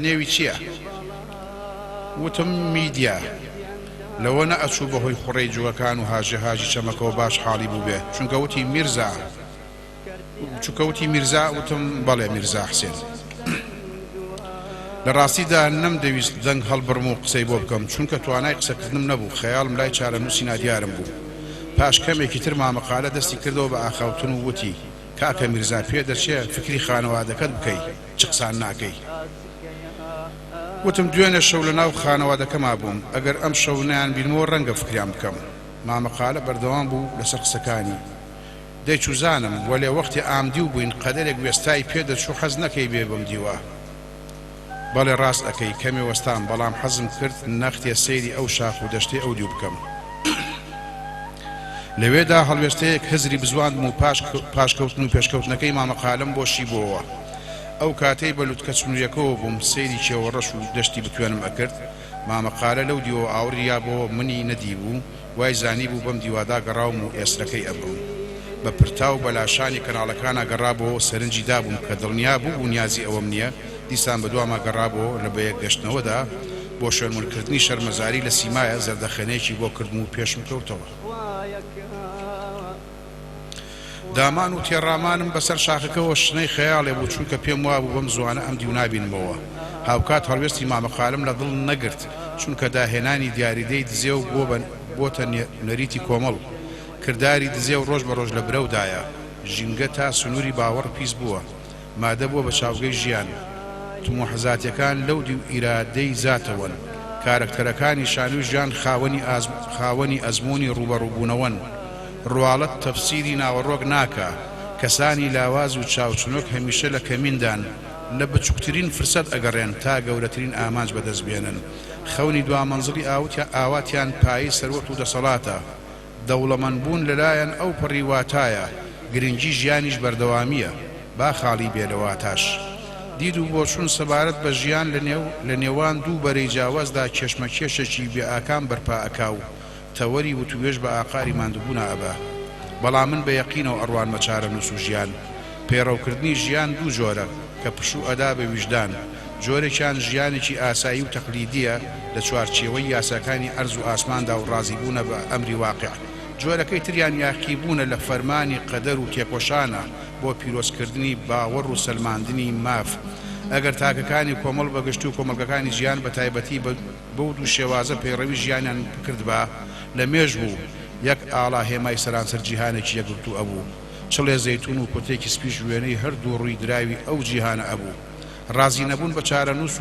نێوی چییە؟ وتم میدیا لەوە نەئەچوو بەهۆی خوڕەی جووەکان و هاژی چەمەکەەوە باش حاڵی بوو بێ چونکەوتی میرزا چووکەوتی میرزا وتم بەڵێ میرزا حسێن لە ڕاستیدا نەمدەویست دەنگ هەڵبڕم و قسەی بۆ بکەم چونکە توانای قسەکردنم نەبوو خەیاڵم لای چارەنووسی نادیارم بوو پاش کەمێکی تر مامەقالە دەستی کردەوە بە ئاخاوتن و وتی کاکە میرزا پێ دەچێت فکری خانەوادەکەت بکەیت چ قسان ناکەی وتم دوێنێ شەو لە ناو خانەوادەکەما بووم ئەگەر ئەم شەو نەیان بینەوە ڕەنگە فکریان بکەم مامەقالە بەردەوام بوو لەسەر قسەکانی دەیچوزانم وەلێ وەختی ئامدی و بووین قەدەرێک وێستای پێدەچوو حەز نەکەی بێ بم دیوە بەڵێ ڕاست ئەەکەی کەمێ وەستان بەڵام حەزم کرد نەختێ سەیری ئەو شاخ و دەشتێ ئەو دیو بکەم لەوێدا هەڵوێستەیەک هزری بزواندم و پاشکەوتن و پێشکەوتنەکەی مامەقالەم بۆشی بووەوە ئەو کاتەی بە لووتکە چنووریەکەەوە بووم سەیری چێوەڕەش و دەشتی بتوێنم ئەکرد مامەقالە لەو دیوە ئاوریا بۆ منی نەدی بوو وای زانی بوو بەم دیوادا گەڕاوم و ئێسرەکەی ئەبووم بە پرتا و بەلاشانی کەناڵەکانە گەڕابەوە سەرنجی دابووم کە دڵنیا بوو و نیازی ئەوەم نییە دیسان بە دوامە گەڕابەوە لە بەیەک گەشتنەوەدا بۆ شوێنمونکردنی شەرمەزاری لە سیمایە زەردەخەنەیەکی بۆ کردم و پێشم کەوتەوە دامان و تێڕامانم بەسەر شاخەکەەوە شنەی خەیاڵێ بوو چونکە پێم وابوو بەم زوانە ئەم دیو نابینمەوە هاوکات هەڵوێستی مامەقالم لە دڵ نەگرت چونکە داهێنانی دیاریدەی دزێ و بۆتە نەریتی کۆمەڵ کردداری دزێ و ڕۆژ بە ڕۆژ لە برەودایە ژینگە تا سنووری باوەڕ پیس بووە مادە بووە بە چاوگەی ژیان تموحزاتیەکان لەو دی و ئیرادەی زاتەوەن کارکتەرەکانی شانوی ژیان خاوەنی ئەزمموی ڕوبەڕووبوونەوەن ڕواڵەت تەفسیری ناوەڕۆک ناکە کەسانی لاواز و چاوچنۆک هەمیشە لە کەمیندان لە بچووکترین فرسەت ئەگەڕێن تا گەورەترین ئامانج بەدەستبێنن خەونی دوامەنزڵی ئاواتیان پایی سەروەت و دەسەڵاتە دەوڵەمەندبوون لەلایەن ئەو پڕی واتایە گرنگی ژیانیش بەردەوامیە با خاڵی بێلەواتاش دید و بۆچوون سەبارەت بە ژیان لە نێوان دوو بەرەی جیاوازدا کێشمەکێشێکی بێئاکام بەرپا ئەکاو تەوەری وتوێژ بە ئاقاری ماندووبوونا ئەبا بەڵام من بە یەقینەوە ئەڕوان مەچارە نووس و ژیان پێڕەوکردنی ژیان دوو جۆرە کە پشوو ئەدا بە ویژدان جۆرێکیان ژیانێکی ئاسایی و تەقلیدیە لە چوارچێوەی یاساکانی ئەرز و ئاسماندا و ڕازیبوونە بە ئەمری واقع جۆرەکەی تریان یاخیبوونە لە فەرمانی قەدەر و تێکۆشانە بۆ پیرۆزکردنی باوەڕ و سەلماندنی ماف ئەگەر تاکەکانی کۆمەڵ بەگشت و کۆمەلگەکانی ژیان بە تایبەتی بەو دوو شێوازە پەیڕەوی ژیانیان کرد بە لە مێژ بوو یەک ئاڵا هێمای سەرانسەر جیهانێکی یەکگرتو ئەبوو چڵێ زەیتون و کۆتێکی سپیش وێنەی هەردوو ڕووی دراوی ئەو جیهانە ئەبوو ڕازی نەبوون بە چارەنووس